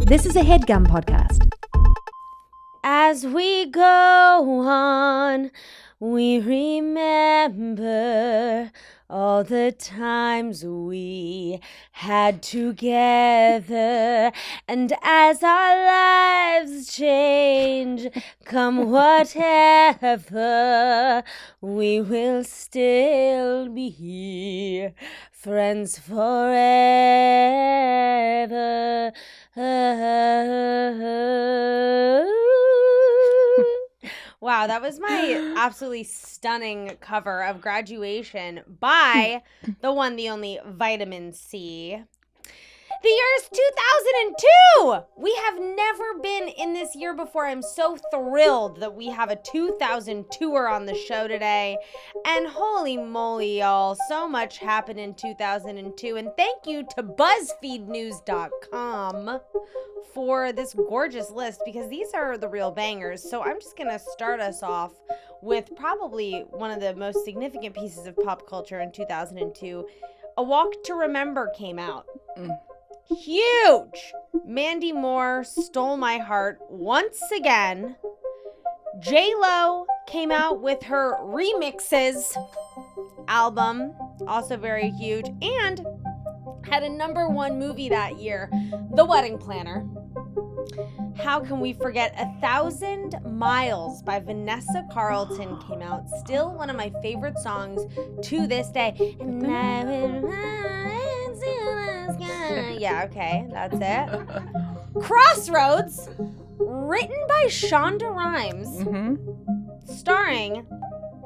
This is a Headgum podcast. As we go on, we remember all the times we had together. And as our lives change, come whatever, we will still be here, friends forever. Wow, that was my absolutely stunning cover of Graduation by the one, the only Vitamin C. The year is 2002! We have never been in this year before. I'm so thrilled that we have a 2002er on the show today. And holy moly, y'all, so much happened in 2002. And thank you to BuzzFeedNews.com for this gorgeous list, because these are the real bangers. So I'm just going to start us off with probably one of the most significant pieces of pop culture in 2002. A Walk to Remember came out. Huge! Mandy Moore stole my heart once again. J-Lo came out with her Remixes album, also very huge, and had a #1 movie that year, The Wedding Planner. How can we forget 1,000 Miles by Vanessa Carlton came out, still one of my favorite songs to this day. And I will rise to the sky. Yeah, okay, that's it. Crossroads, written by Shonda Rhimes, starring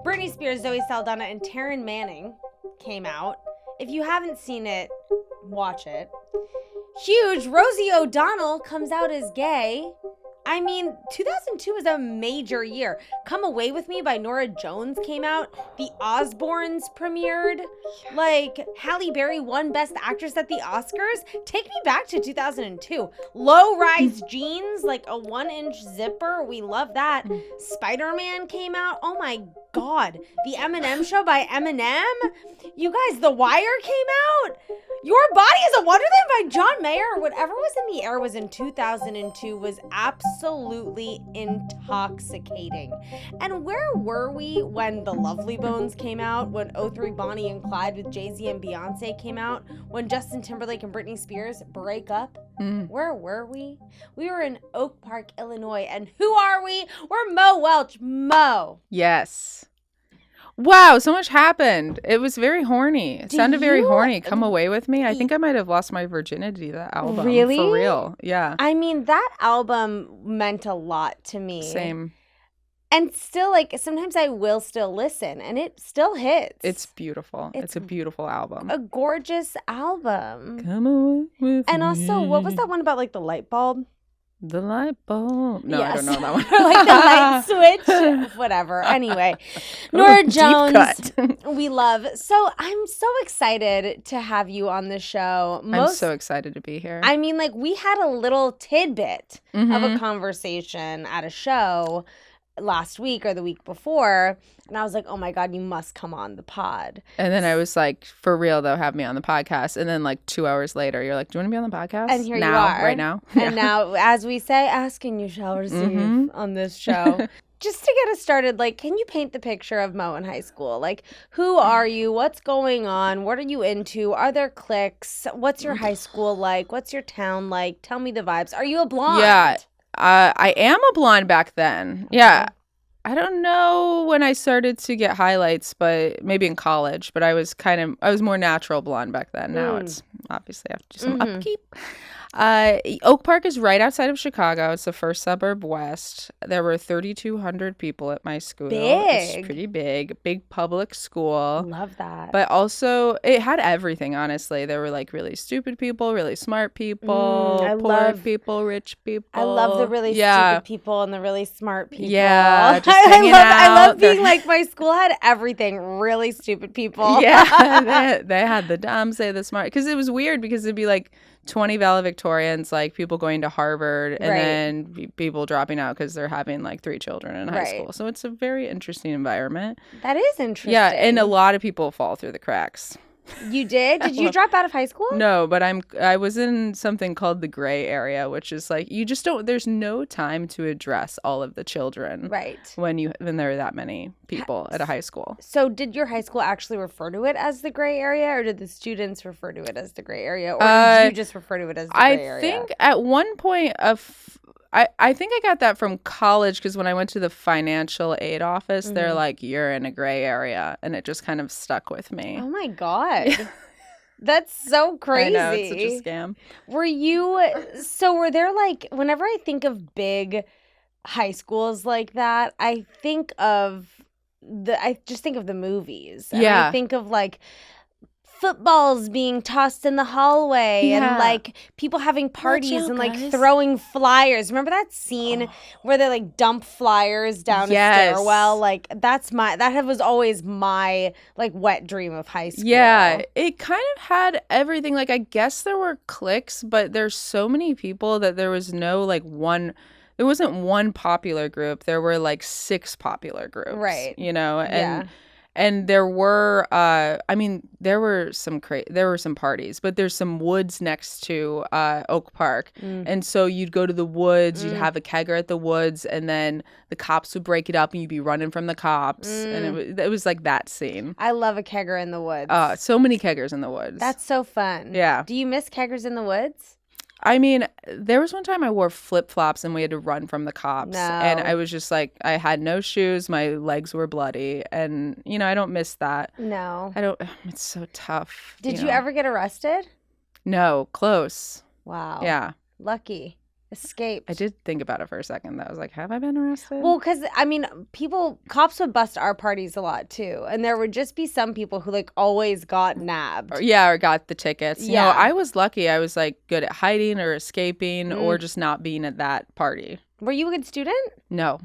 Britney Spears, Zoe Saldana, and Taryn Manning, came out. If you haven't seen it, watch it. Huge, Rosie O'Donnell comes out as gay. I mean, 2002 was a major year. Come Away With Me by Norah Jones came out. The Osbournes premiered. Like, Halle Berry won Best Actress at the Oscars. Take me back to 2002. Low-rise jeans, like a 1-inch zipper. We love that. Spider-Man came out. Oh my God. The Eminem Show by Eminem. You guys, The Wire came out. Your Body is a Wonderland by John Mayer. Whatever was in the air was in 2002 was absolutely intoxicating. And where were we when The Lovely Bones came out, when 03 Bonnie and Clyde with Jay-Z and Beyonce came out, when Justin Timberlake and Britney Spears break up? Where were we? We were in Oak Park, Illinois. And who are we? We're Mo Welch. Mo. Yes. Wow, so much happened. It was very horny. It sounded very horny. Come Away With Me. I think I might have lost my virginity to that album. Really? For real. Yeah. I mean, that album meant a lot to me. Same. And still, like, sometimes I will still listen, and it still hits. It's beautiful. It's a beautiful album. A gorgeous album. Come Away With Me. And also, what was that one about, like, the light bulb? The light bulb. No, yes. I don't know that one. Or like the light switch. Whatever. Anyway, Norah Jones, we love. So I'm so excited to have you on the show. I'm so excited to be here. I mean, like, we had a little tidbit of a conversation at a show last week or the week before, and I was like, oh my God, you must come on the pod. And then I was like, for real though, have me on the podcast. And then like 2 hours later, you're like, do you want to be on the podcast? And here now, you are. Right now. And now, as we say, ask and you shall receive on this show. Just to get us started, like, can you paint the picture of Mo in high school? Like, who are you? What's going on? What are you into? Are there cliques? What's your high school like? What's your town like? Tell me the vibes. Are you a blonde? Yeah. I am a blonde back then. Yeah. I don't know when I started to get highlights, but maybe in college. But I was more natural blonde back then. Now it's obviously I have to do some upkeep. Oak Park is right outside of Chicago. It's the first suburb west. There were 3,200 people at my school. Big. It's pretty big. Big public school. Love that. But also, it had everything, honestly. There were, like, really stupid people, really smart people, poor people, rich people. I love the really stupid people and the really smart people. Yeah, just hanging out. I love being like, my school had everything. Really stupid people. Yeah, they had the dumbs, they had the smart. Because it was weird because it'd be, like, 20 valedictorians, like people going to Harvard, and then people dropping out because they're having like 3 children in high school. So it's a very interesting environment. That is interesting. Yeah, and a lot of people fall through the cracks. You did? Did you drop out of high school? No, but I was in something called the gray area, which is like you just don't. There's no time to address all of the children, Right. When there are that many people at a high school. So did your high school actually refer to it as the gray area, or did the students refer to it as the gray area, or did you just refer to it as the gray area? I think at one point I think I got that from college because when I went to the financial aid office, they're like, you're in a gray area. And it just kind of stuck with me. Oh, my God. That's so crazy. I know, it's such a scam. Were there like, whenever I think of big high schools like that, I just think of the movies. And I think of like footballs being tossed in the hallway and like people having parties and like throwing flyers. Remember that scene where they like dump flyers down a stairwell? Like that was always my like wet dream of high school. Yeah, it kind of had everything. Like I guess there were cliques, but there's so many people that there was no like one. There wasn't one popular group. There were like 6 popular groups. Right. You know, and there were, there were some parties, but there's some woods next to Oak Park, and so you'd go to the woods, you'd have a kegger at the woods, and then the cops would break it up, and you'd be running from the cops, and it was like that scene. I love a kegger in the woods. So many keggers in the woods. That's so fun. Yeah. Do you miss keggers in the woods? I mean, there was one time I wore flip-flops and we had to run from the cops. No. And I was just like, I had no shoes. My legs were bloody. And, you know, I don't miss that. No. It's so tough. Did you ever get arrested? No, close. Wow. Yeah. Lucky. Escaped. I did think about it for a second. I was like, have I been arrested? Well, because, I mean, cops would bust our parties a lot, too. And there would just be some people who, like, always got nabbed. Or got the tickets. Yeah. No, I was lucky. I was, like, good at hiding or escaping or just not being at that party. Were you a good student? No.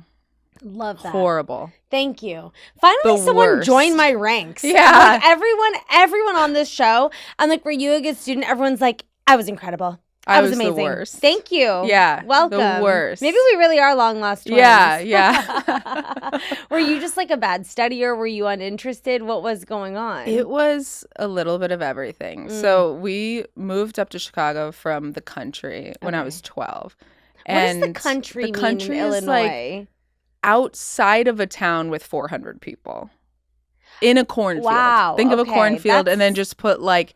Love that. Horrible. Thank you. Finally, someone joined my ranks. Yeah. Like, everyone on this show, I'm like, were you a good student? Everyone's like, I was incredible. I was amazing. The worst. Thank you. Yeah. Welcome. The worst. Maybe we really are long lost twins. Yeah. Were you just like a bad studier? Were you uninterested? What was going on? It was a little bit of everything. So we moved up to Chicago from the country when I was 12. What does the country mean in Illinois? Like outside of a town with 400 people in a cornfield. Wow. Think of a cornfield and then just put like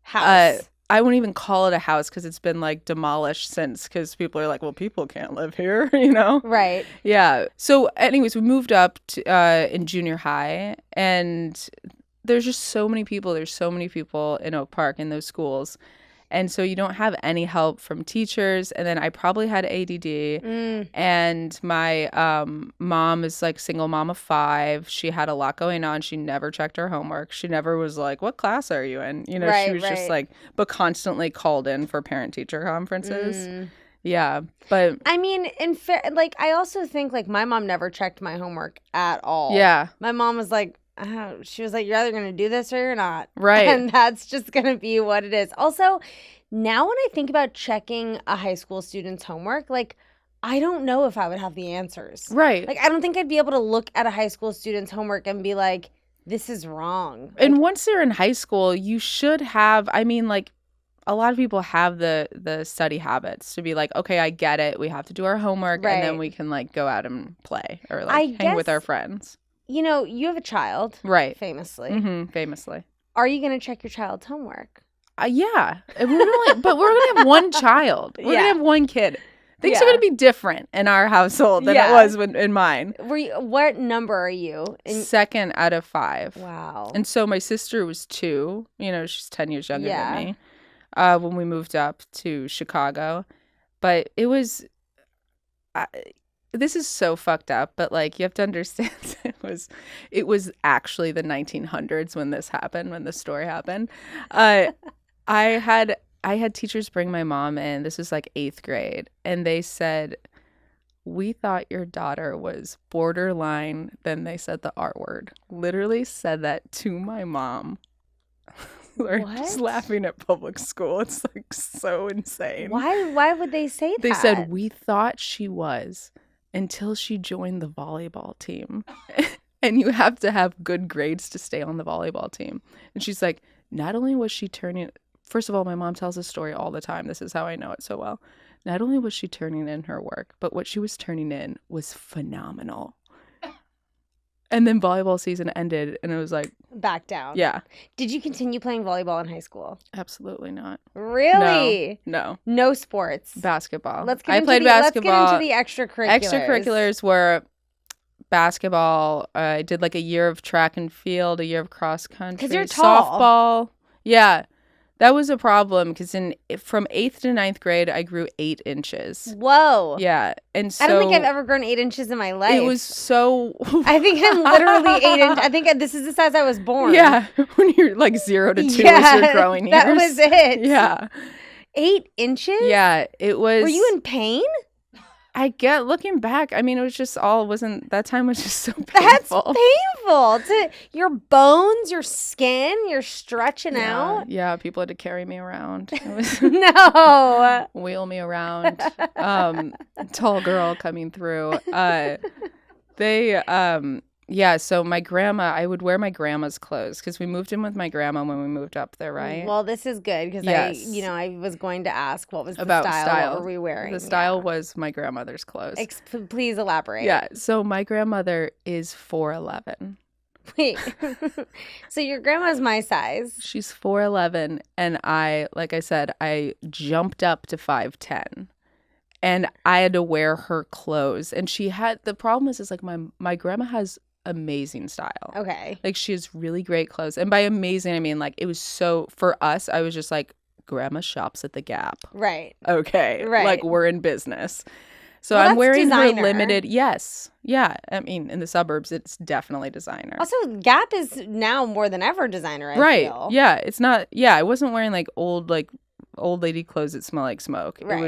house. I wouldn't even call it a house because it's been like demolished since, because people are like, well, people can't live here, you know? Right. Yeah. So anyways, we moved up to, in junior high, and there's just so many people. There's so many people in Oak Park in those schools. And so you don't have any help from teachers. And then I probably had ADD. And my mom is like single mom of 5. She had a lot going on. She never checked her homework. She never was like, what class are you in? You know, she was just like, but constantly called in for parent-teacher conferences. Yeah. But I mean, I also think like my mom never checked my homework at all. Yeah. My mom was like, she was like, you're either going to do this or you're not. Right. And that's just going to be what it is. Also, now when I think about checking a high school student's homework, like, I don't know if I would have the answers. Right. Like, I don't think I'd be able to look at a high school student's homework and be like, this is wrong. And once you're in high school, you should have, I mean, like, a lot of people have the study habits to be like, okay, I get it. We have to do our homework and then we can, like, go out and play or, like, hang with our friends. You know, you have a child. Right. Famously. Mm-hmm, famously. Are you going to check your child's homework? Yeah. But we're going to have one child. We're going to have one kid. Things are going to be different in our household than it was in mine. What number are you? 2nd out of 5. Wow. And so my sister was 2. You know, she's 10 years younger than me when we moved up to Chicago. But it was... this is so fucked up, but like you have to understand it was actually the 1900s when this happened, when the story happened. I had teachers bring my mom in. This was like 8th grade, and they said, we thought your daughter was borderline. Then they said the R word. Literally said that to my mom. We're just laughing at public school. It's like so insane. Why would they say that? They said, we thought she was, until she joined the volleyball team. And you have to have good grades to stay on the volleyball team. And she's like, not only was she turning, first of all, my mom tells this story all the time. This is how I know it so well. Not only was she turning in her work, but what she was turning in was phenomenal. And then volleyball season ended, and it was like... Back down. Yeah. Did you continue playing volleyball in high school? Absolutely not. Really? No. No sports? Basketball. I played basketball. Let's get into the extracurriculars. Extracurriculars were basketball. I did like a year of track and field, a year of cross country. Because you're tall. Softball. Yeah. That was a problem because from 8th to 9th grade, I grew 8 inches. Whoa. Yeah. And so I don't think I've ever grown 8 inches in my life. It was so... I think I'm literally 8 inches. I think this is the size I was born. Yeah. When you're like 0 to 2 is your growing years. That was it. Yeah. 8 inches? Yeah. It was... Were you in pain? I get looking back. I mean, it was just that time was just so painful. That's painful. Your bones, your skin, you're stretching out. Yeah, people had to carry me around. It was No. Wheel me around. Tall girl coming through. So my grandma, I would wear my grandma's clothes because we moved in with my grandma when we moved up there, right? Well, this is good because I was going to ask what was the about style. What were we wearing? The style was my grandmother's clothes. Please elaborate. Yeah. So my grandmother is 4'11". Wait. So your grandma's my size. She's 4'11", and like I said, I jumped up to 5'10". And I had to wear her clothes. And the problem is like my grandma has amazing style. Okay. Like she has really great clothes. And by amazing, I mean like it was so, for us, I was just like, grandma shops at the Gap. Right. Okay. Right. Like we're in business. So well, I'm wearing designer. her limited. Yes. Yeah. I mean, in the suburbs, it's definitely designer. Also, Gap is now more than ever designer, I feel. Yeah. It's not, I wasn't wearing like old lady clothes that smell like smoke. Right.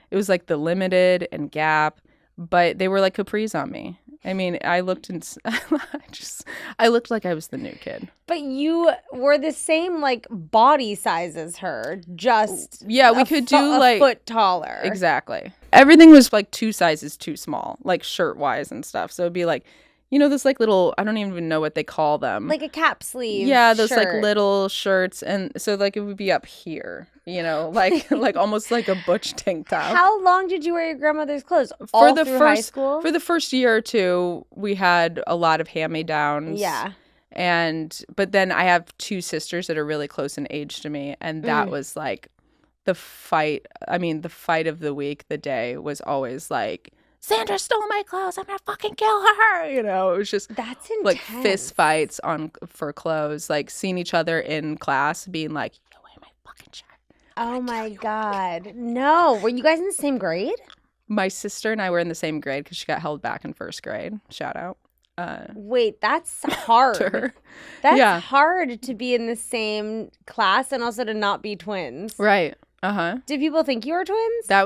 It was like the Limited and Gap, but they were like capris on me. I mean, I looked I looked like I was the new kid. But you were the same like body size as her, just we could do like a foot taller. Exactly. Everything was like 2 sizes too small, like shirt wise and stuff. So it'd be like, those like little, I don't even know what they call them. Like a cap sleeve. Yeah, those shirt. like little shirts. And so like it would be up here, like like almost like a butch tank top. How long did you wear your grandmother's clothes? All through high school? For the first year or two, we had a lot of hand-me-downs. Yeah. But then I have 2 sisters that are really close in age to me. And that was like the fight. I mean, the fight of the week, the day was always like, Sandra stole my clothes. I'm gonna fucking kill her. It was just that's intense. Like fist fights for clothes, like seeing each other in class, being like, "You wear my fucking shirt." Oh my god, no! Were you guys in the same grade? My sister and I were in the same grade because she got held back in first grade. Shout out. Wait, that's hard. That's hard to be in the same class and also to not be twins. Right. Uh-huh. Did people think you were twins? That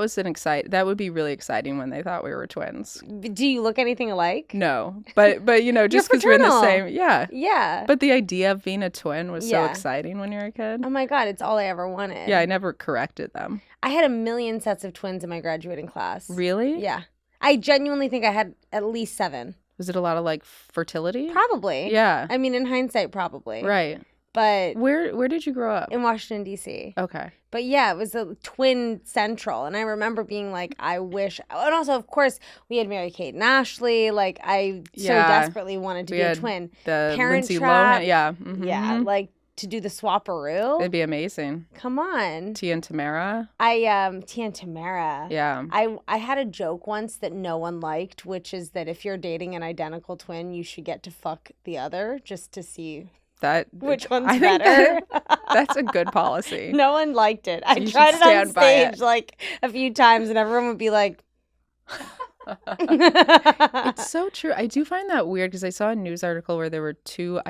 would be really exciting when they thought we were twins. Do you look anything alike? No. But just because we're in the same. Yeah. Yeah. But the idea of being a twin was so exciting when you were a kid. Oh my god, it's all I ever wanted. Yeah, I never corrected them. I had 1 million sets of twins in my graduating class. Really? Yeah. I genuinely think I had at least 7. Was it a lot of like fertility? Probably. Yeah. I mean, in hindsight, probably. Right. But where did you grow up? In Washington, D.C. Okay. But yeah, it was a twin central. And I remember being like, I wish. And also, of course, we had Mary-Kate and Ashley. Like, I so desperately wanted to be a twin. The Parent Lindsay Trap. Lohan. Yeah. Mm-hmm. Yeah. Like, to do the swapperoo. It'd be amazing. Come on. Tia and Tamara. Tia and Tamara. Yeah. I had a joke once that no one liked, which is that if you're dating an identical twin, you should get to fuck the other just to see which one's better. That's a good policy. No one liked it. I tried it on stage like a few times and everyone would be like, It's so true. I do find that weird because I saw a news article where there were 2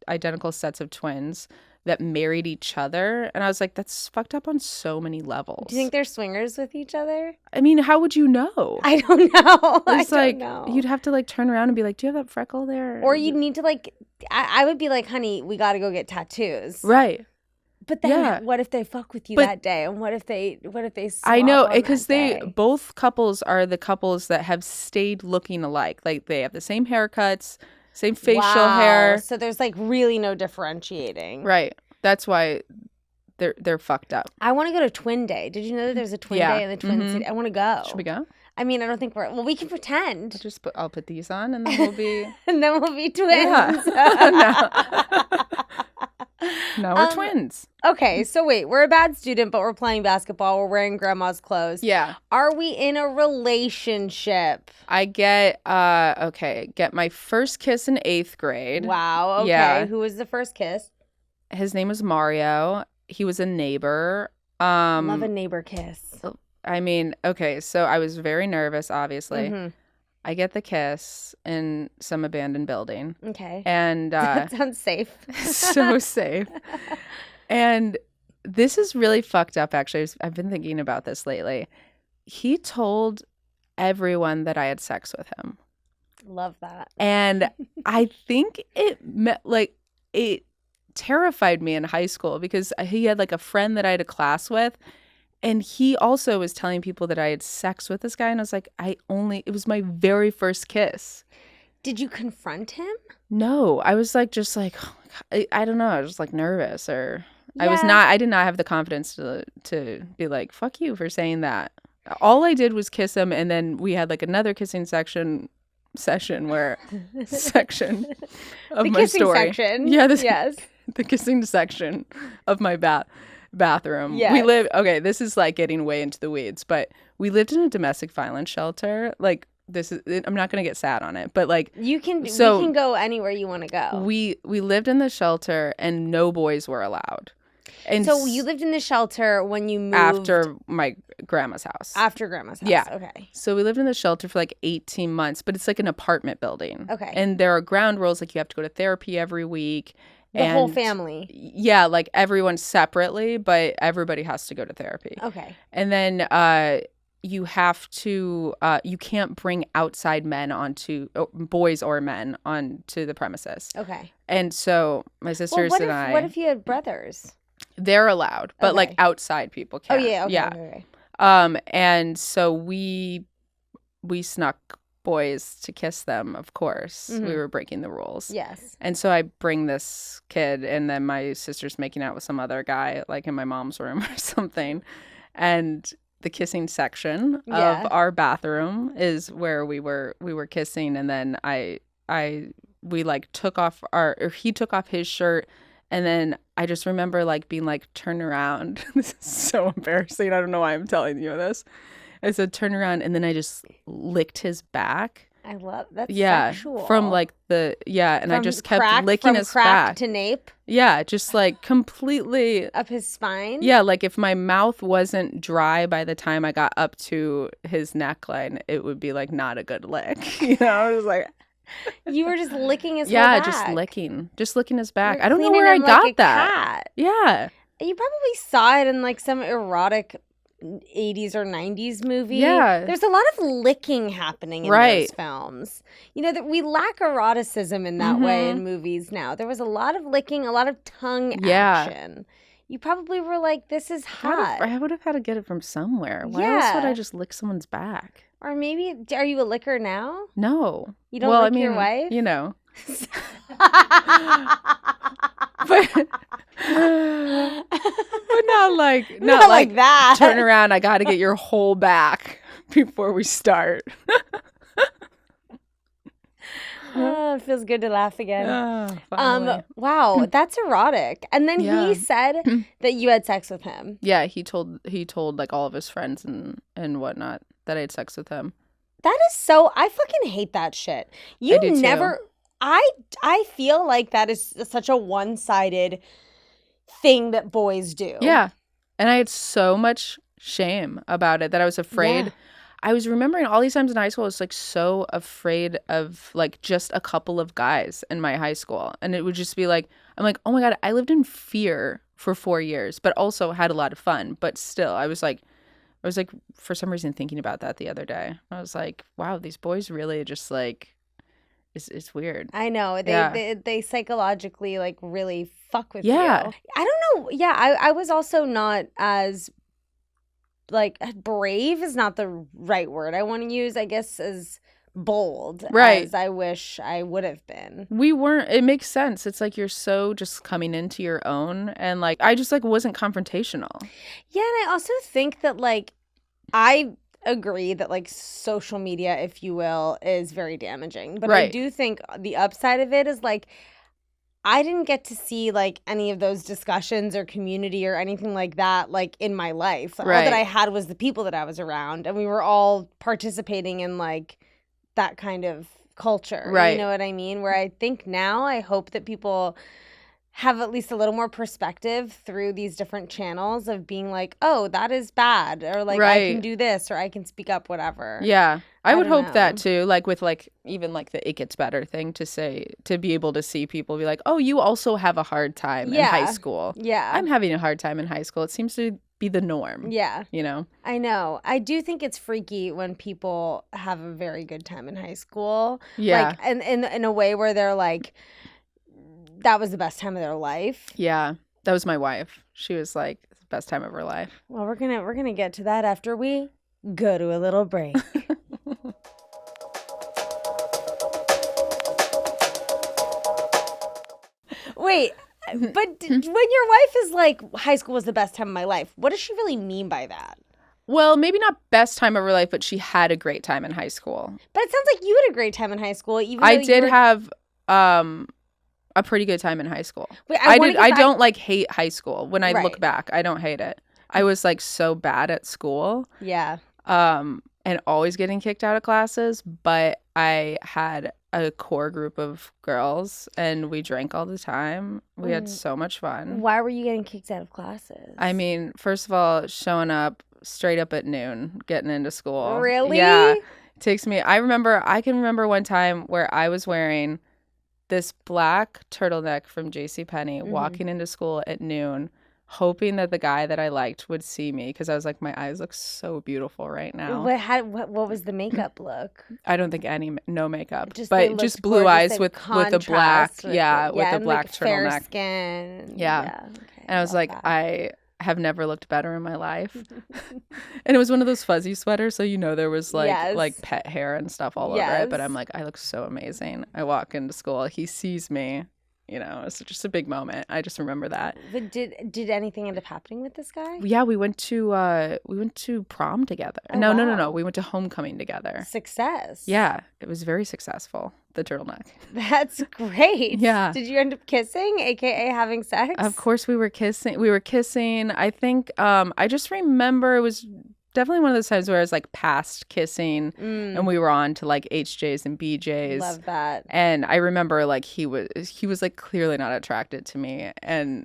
identical sets of twins that married each other. And I was like, that's fucked up on so many levels. Do you think they're swingers with each other? I mean, how would you know? I don't know. It's like, you'd have to like turn around and be like, do you have that freckle there? Or you'd need to like, I would be like, honey, we got to go get tattoos. Right. But then what if they fuck with you that day? And what if they swap I know, because both couples are the couples that have stayed looking alike. Like they have the same haircuts, same facial hair. So there's like really no differentiating. Right. That's why they're fucked up. I want to go to Twin Day. Did you know that there's a Twin Day in the Twin City? I want to go. Should we go? I mean, I don't think we can pretend. I'll put these on and then we'll be... and then we'll be twins. Yeah. Now we're twins. Okay, so wait, we're a bad student, but we're playing basketball. We're wearing grandma's clothes. Yeah. Are we in a relationship? I get my first kiss in 8th grade. Wow, okay. Yeah. Who was the first kiss? His name was Mario. He was a neighbor. Love a neighbor kiss. I mean, okay, so I was very nervous, obviously. Mm-hmm. I get the kiss in some abandoned building. Okay. And that sounds safe. So safe. And this is really fucked up, actually. I've been thinking about this lately. He told everyone that I had sex with him. Love that. And I think it terrified me in high school because he had like a friend that I had a class with. And he also was telling people that I had sex with this guy. And I was like, it was my very first kiss. Did you confront him? No, I was like, just like, oh my God. I don't know. I was just like nervous Yeah. I did not have the confidence to be like, fuck you for saying that. All I did was kiss him. And then we had like another kissing session where section of my story. Section. Yeah. Yes. The kissing section of my bathroom. Yes. This is like getting way into the weeds, but we lived in a domestic violence shelter. Like I'm not going to get sad on it, but like we can go anywhere you want to go. We lived in the shelter and no boys were allowed. And so you lived in the shelter when you moved after my grandma's house. After grandma's house. Yeah. Okay. So we lived in the shelter for like 18 months, but it's like an apartment building. Okay. And there are ground rules, like you have to go to therapy every week. The whole family. Yeah, like everyone separately, but everybody has to go to therapy. Okay. And then you have to, you can't bring outside men boys or men onto the premises. Okay. And so my sisters and I. What if you had brothers? They're allowed, but like outside people can't. Oh, yeah. Okay. Yeah. Okay. And so we snuck boys to kiss them, of course. Mm-hmm. We were breaking the rules. Yes. And so I bring this kid, and then my sister's making out with some other guy, like in my mom's room or something. And the kissing section of our bathroom is where we were kissing, and then we like he took off his shirt, and then I just remember like being like, turn around. This is so embarrassing. I don't know why I'm telling you this. I said, turn around, and then I just licked his back. I love that. Sexual. From like and I just kept licking his crack back. To nape? Yeah, just like completely. Up his spine? Yeah, like if my mouth wasn't dry by the time I got up to his neckline, it would be like not a good lick. You know, I was like. You were just licking his whole back. Just licking his back. You're I don't know where I got that. Cat. Yeah. You probably saw it in like some erotic 80s or 90s movie. Yeah. There's a lot of licking happening in those films. You know, that we lack eroticism in that way in movies now. There was a lot of licking, a lot of tongue action. You probably were like, this is hot. I would have had to get it from somewhere. Why else would I just lick someone's back? Or maybe, are you a licker now? No. You don't lick your wife? You know. But not like that. Turn around, I got to get your whole back before we start. Oh, it feels good to laugh again. Wow, that's erotic. And then he said that you had sex with him. Yeah, he told like all of his friends and whatnot that I had sex with him. That is so. I fucking hate that shit. You never. Too. I feel like that is such a one-sided thing that boys do. Yeah, and I had so much shame about it that I was afraid. Yeah. I was remembering all these times in high school, I was like so afraid of like just a couple of guys in my high school. And it would just be like, I'm like, oh my God, I lived in fear for 4 years, but also had a lot of fun. But still, I was like, for some reason thinking about that the other day. I was like, wow, these boys really just like, it's weird. I know. They psychologically like really fuck with you. I don't know. Yeah, I was also not as like brave is not the right word I want to use, I guess, as bold Right. as I wish I would have been. We weren't. It makes sense. It's like you're so just coming into your own, and like I just like wasn't confrontational. Yeah, and I also think that like I agree that like social media, if you will, is very damaging. But I Right. do think the upside of it is like I didn't get to see like any of those discussions or community or anything like that like in my life. All Right. that I had was the people that I was around, and we were all participating in like that kind of culture. Right. You know what I mean? Where I think now I hope that people have at least a little more perspective through these different channels of being like, oh, that is bad, or like I can Right. do this, or I can speak up, whatever. Yeah. I would don't hope that know. too. Like with like even like the it gets better thing to say, to be able to see people be like, oh, you also have a hard time in high Yeah. school. Yeah. I'm having a hard time in high school. It seems to be the norm. Yeah. You know? I know. I do think it's freaky when people have a very good time in high school. Yeah. Like in a way where they're like, that was the best time of their life. Yeah. That was my wife. She was like the best time of her life. Well, we're gonna get to that after we go to a little break. Wait, but when your wife is like, high school was the best time of my life, what does she really mean by that? Well, maybe not best time of her life, but she had a great time in high school. But it sounds like you had a great time in high school. Even I though you did were... have a pretty good time in high school. Wait, I don't like hate high school. When I Right. look back, I don't hate it. I was like so bad at school. Yeah. And always getting kicked out of classes, but I had a core group of girls and we drank all the time. We had so much fun. Why were you getting kicked out of classes? I mean, first of all, showing up straight up at noon, getting into school. Really? Yeah. It takes me, I can remember one time where I was wearing this black turtleneck from JCPenney, walking into school at noon, hoping that the guy that I liked would see me because I was like, my eyes look so beautiful right now. What was the makeup look? I don't think no makeup, They but looked just blue gorgeous eyes in with the contrast black, with with the and, black like, fair turtleneck. skin. Yeah. Okay, And I was love like, that. I have never looked better in my life. And it was one of those fuzzy sweaters, so there was Yes. like pet hair and stuff all over it. But Yes. I'm like, I look so amazing. I walk into school, he sees me. It's just a big moment. I just remember that. But did anything end up happening with this guy? Yeah, we went to prom together. Oh, No. wow. We went to homecoming together. Success. Yeah, it was very successful. The turtleneck. That's great. Yeah. Did you end up kissing, aka having sex? Of course, we were kissing. I think I just remember it was definitely one of those times where I was like past kissing, and we were on to like HJs and BJs. Love that. And I remember like he was like clearly not attracted to me, and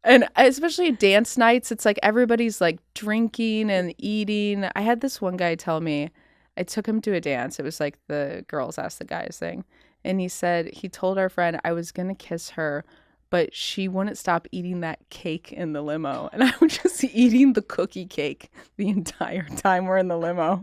and especially at dance nights, it's like everybody's like drinking and eating. I had this one guy tell me, I took him to a dance. It was like the girls asked the guys thing. And he said, he told our friend I was going to kiss her, but she wouldn't stop eating that cake in the limo. And I was just eating the cookie cake the entire time we're in the limo.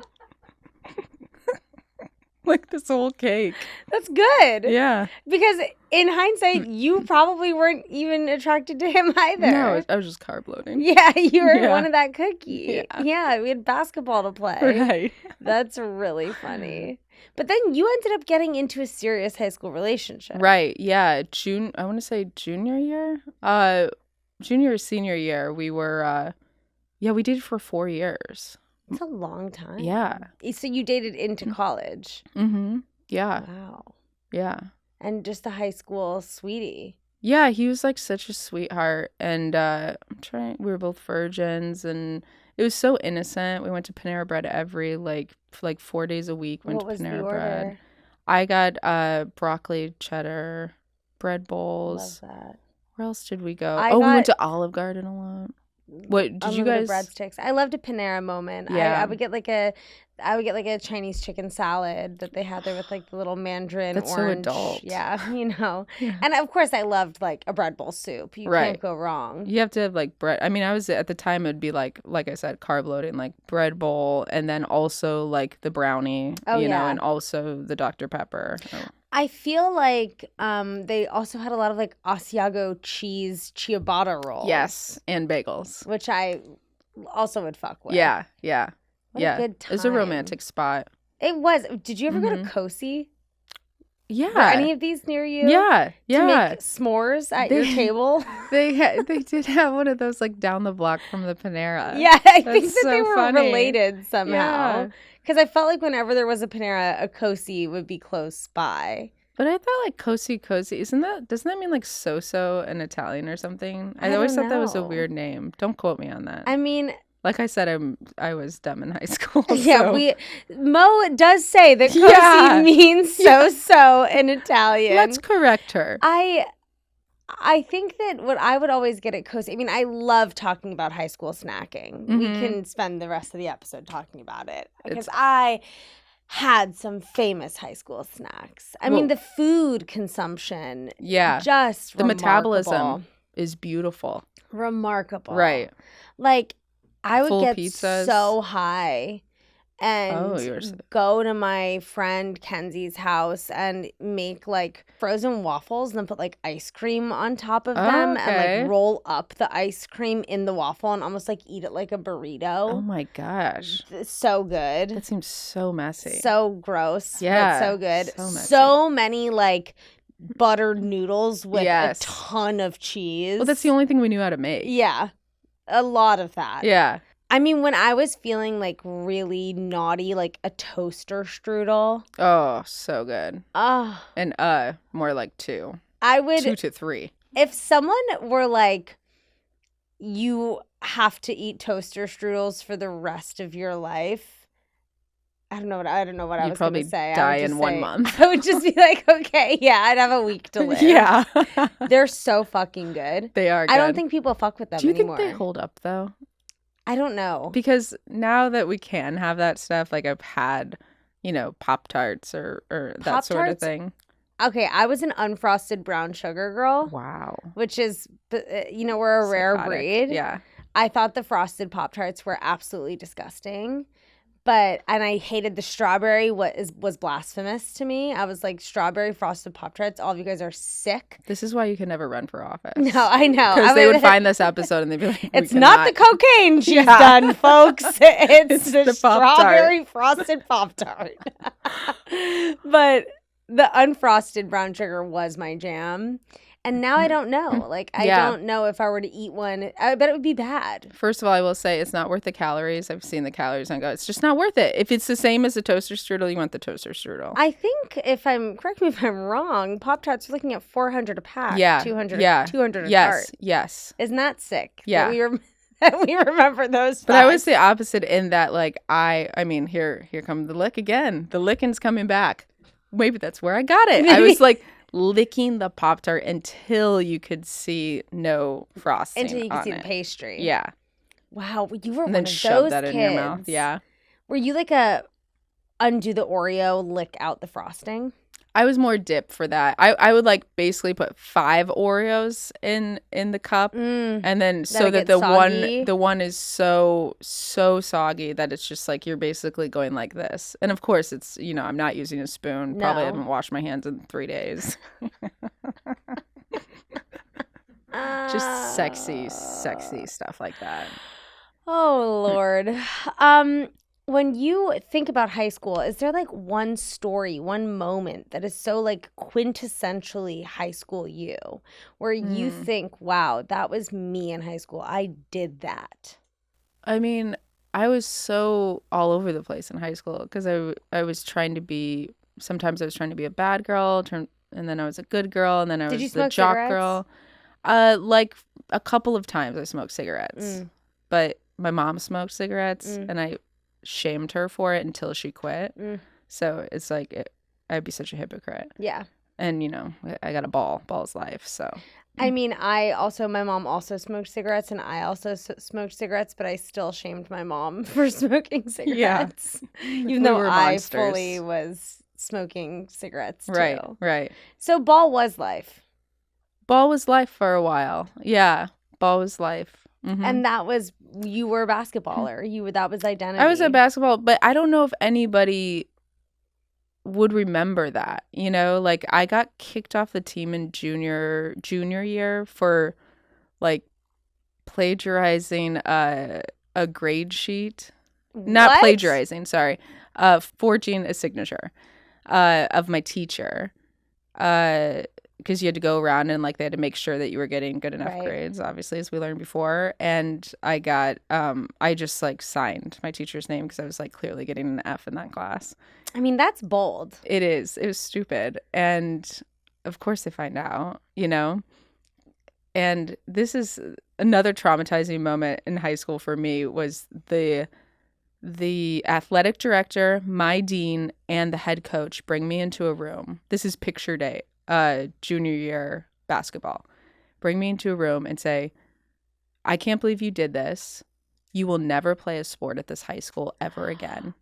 Like this whole cake. That's good. Yeah. Because in hindsight, you probably weren't even attracted to him either. No, I was just carb loading. Yeah, you were Yeah. one of that cookie. Yeah. We had basketball to play. Right. That's really funny. But then you ended up getting into a serious high school relationship. Right. Yeah. I want to say junior year. Junior or senior year, we were we dated for 4 years. It's a long time. Yeah. So you dated into college. Mm-hmm. Yeah. Wow. Yeah. And just a high school sweetie. Yeah, he was like such a sweetheart, and we were both virgins, and it was so innocent. We went to Panera Bread every like 4 days a week. What was Panera the Bread. order? I got broccoli cheddar bread bowls. Love that. Where else did we go? I we went got- to Olive Garden a lot. What did you Unlimited guys? breadsticks. I loved a Panera moment. Yeah. I would get like a Chinese chicken salad that they had there with like the little mandarin That's so orange. adult. Yeah, Yeah. And of course I loved like a bread bowl soup. You Right. can't go wrong. You have to have like bread. I mean, I was at the time it'd be like I said, carb loading, like bread bowl, and then also like the brownie, Oh, yeah. and also the Dr. Pepper. Oh. I feel like they also had a lot of like Asiago cheese ciabatta rolls. Yes, and bagels. Which I also would fuck with. Yeah. What a good It's a time. romantic spot. It was. Did you ever go to Mhm. Cosi? Were Yeah. any of these near you? Yeah. To Yeah. make s'mores at your table? They did have one of those like down the block from the Panera. Yeah, I think That's that they so were funny. related somehow. Yeah. Because I felt like whenever there was a Panera, a Cosi would be close by. But I thought like doesn't that mean like so-so in Italian or something? I I always don't thought that was a know. weird name. Don't quote me on that. I mean, Like I said, I was dumb in high school. yeah, so. Mo does say that Cosi Yeah. means so-so in Italian. Let's correct her. I think that what I would always get at Cosi, I mean, I love talking about high school snacking. We Mhm. can spend the rest of the episode talking about it because I had some famous high school snacks. I mean, Well- the food consumption, Yeah. just The remarkable. metabolism is beautiful. Remarkable. Right. Like, I would Full get pizzas. so high and you were so- go to my friend Kenzie's house and make like frozen waffles and then put like ice cream on top of them and okay. like roll up the ice cream in the waffle and almost like eat it like a burrito. Oh my gosh. It's so good. That seems so messy. So gross. Yeah, But so good. so messy. So many like buttered noodles with Yes. a ton of cheese. Well, that's the only thing we knew how to make. Yeah. A lot of that. Yeah. I mean, when I was feeling like really naughty, like a toaster strudel, Oh, so good. oh, And more like 2. I would, 2 to 3. if someone were like, you have to eat toaster strudels for the rest of your life. I don't know what I You'd was going probably to say. die I would in just 1 say- month. I would just be like, okay, yeah, I'd have a week to live. Yeah. They're so fucking good. They are good. I don't think people fuck with them Do you anymore. think they hold up though? I don't know. Because now that we can have that stuff, like I've had, Pop-Tarts or that sort of Pop-Tarts? thing. Okay, I was an unfrosted brown sugar girl, Wow. which is, we're a rare Psychotic. breed. Yeah. I thought the frosted Pop-Tarts were absolutely disgusting. And I hated the strawberry. Was blasphemous to me. I was like, strawberry frosted Pop-Tarts, all of you guys are sick. This is why you can never run for office. No, I know. Because they would find this episode and they'd be like, It's not the cocaine she's Yeah. done, folks. It's the the Pop-Tart. strawberry frosted Pop-Tart. But the unfrosted brown sugar was my jam. And now I don't know. Like, I Yeah. don't know if I were to eat one. I bet it would be bad. First of all, I will say it's not worth the calories. I've seen the calories and I go, it's just not worth it. If it's the same as a toaster strudel, you want the toaster strudel. I think correct me if I'm wrong, Pop-Tarts are looking at 400 a pack. Yeah. 200, Yeah. 200 a Yes. cart. Yes. Isn't that sick? Yeah. That we remember those But I was facts? the opposite in that, like, I mean, here come the lick again. The licking's coming back. Maybe that's where I got it. I was like licking the Pop-Tart until you could see no frosting Until you could on see it. the pastry. Yeah. Wow, you were And one then of shove those that kids. in your mouth. Yeah. Were you like a undo the Oreo, lick out the frosting? I was more dip for that. I would like basically put 5 Oreos in the cup, and then so it that gets soggy? the one is so soggy that it's just like you're basically going like this. And of course, it's I'm not using a spoon. Probably No. haven't washed my hands in 3 days. Just sexy stuff like that. Oh, Lord. When you think about high school, is there like one story, one moment that is so like quintessentially high school you, where you think, wow, that was me in high school. I did that. I mean, I was so all over the place in high school because I was trying to be. Sometimes I was trying to be a bad girl, and then I was a good girl, and then I Did you was the smoke jock cigarettes? girl. Like a couple of times I smoked cigarettes, but my mom smoked cigarettes, and I shamed her for it until she quit. So it's like I'd be such a hypocrite. Yeah. And I got a ball's life. So I mean, my mom also smoked cigarettes, and I also smoked cigarettes, but I still shamed my mom for smoking cigarettes. Even We though were I monsters. fully was smoking cigarettes too. right. So ball was life. Ball was life for a while. Yeah, ball was life. Mhm. And that was, you were a basketballer. That was identity. I was a basketball, but I don't know if anybody would remember that. Like I got kicked off the team in junior year for like plagiarizing a grade sheet. Not What? plagiarizing, sorry. forging a signature of my teacher. Because you had to go around and like they had to make sure that you were getting good enough grades, obviously, as we learned before. And I got I just like signed my teacher's name because I was like clearly getting an F in that class. I mean, that's bold. It is. It was stupid. And of course they find out, you know. And this is another traumatizing moment in high school for me was the athletic director, my dean, and the head coach bring me into a room. This is picture day. Junior year basketball, bring me into a room and say, I can't believe you did this. You will never play a sport at this high school ever again.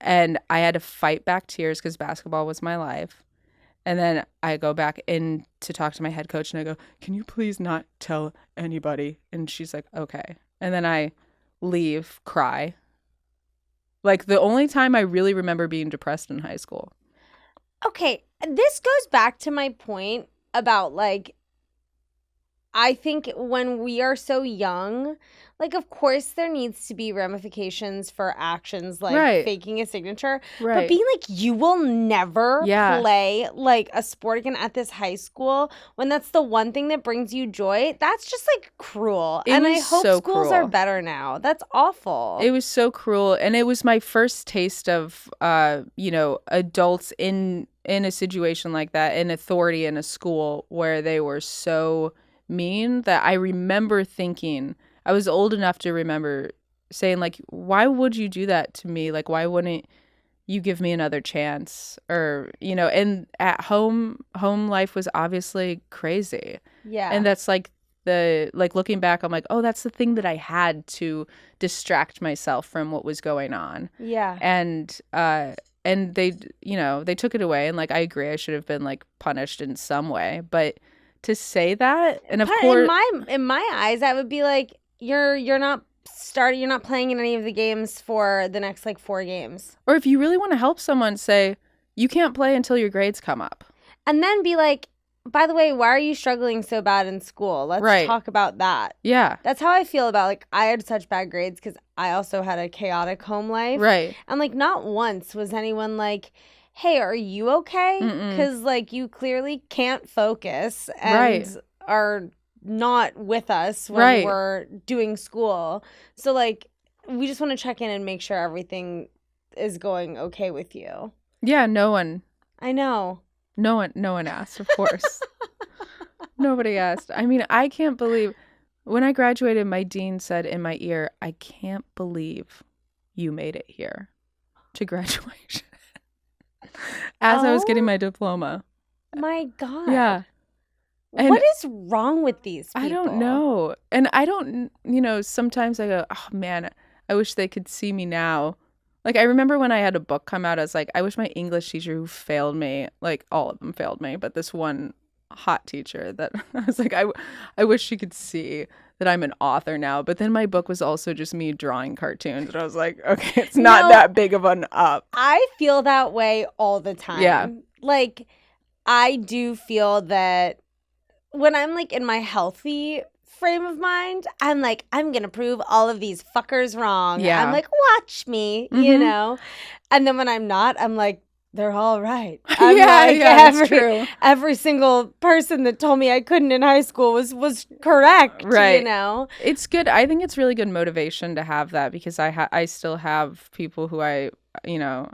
And I had to fight back tears because basketball was my life. And then I go back in to talk to my head coach and I go, can you please not tell anybody? And she's like, okay. And then I leave, cry. Like the only time I really remember being depressed in high school. Okay, this goes back to my point about, like, I think when we are so young, like, of course there needs to be ramifications for actions like faking a signature. But being like, you will never play, like, a sport again at this high school when that's the one thing that brings you joy, that's just, like, cruel. And I hope schools are better now. That's awful. It was so cruel. And it was my first taste of, you know, adults in a situation like that, in authority in a school where they were so mean that I remember thinking, I was old enough to remember saying, like, why would you do that to me? Like, why wouldn't you give me another chance? Or, you know, and at home life was obviously crazy. Yeah. And that's like looking back, I'm like, oh, that's the thing that I had to distract myself from what was going on. Yeah. And they, you know, they took it away. And, like, I agree, I should have been, like, punished in some way. But to say that, and of course, in my eyes, that would be like, you're not playing in any of the games for the next, like, 4 games. Or if you really want to help someone, say, you can't play until your grades come up. And then be like, by the way, why are you struggling so bad in school? Let's talk about that. Yeah. That's how I feel about, like, I had such bad grades because I also had a chaotic home life. Right. And, like, not once was anyone like, hey, are you okay? Because, like, you clearly can't focus and are not with us when we're doing school. So, like, we just want to check in and make sure everything is going okay with you. Yeah, no one. I know. No one asked, of course. Nobody asked. I mean, I can't believe when I graduated, my dean said in my ear, I can't believe you made it here to graduation. As I was getting my diploma. My God. Yeah. And what is wrong with these people? I don't know. And I don't, you know, sometimes I go, oh, man, I wish they could see me now. Like, I remember when I had a book come out, I was like, I wish my English teacher who failed me, like, all of them failed me, but this one hot teacher that I was like, I wish she could see that I'm an author now. But then my book was also just me drawing cartoons. And I was like, okay, it's not that big of an up. I feel that way all the time. Yeah. Like, I do feel that when I'm, like, in my healthy frame of mind, I'm like, I'm going to prove all of these fuckers wrong. Yeah. I'm like, watch me, you know? And then when I'm not, I'm like, they're all right. I'm that's true. Every single person that told me I couldn't in high school was correct, you know? It's good. I think it's really good motivation to have that because I still have people who I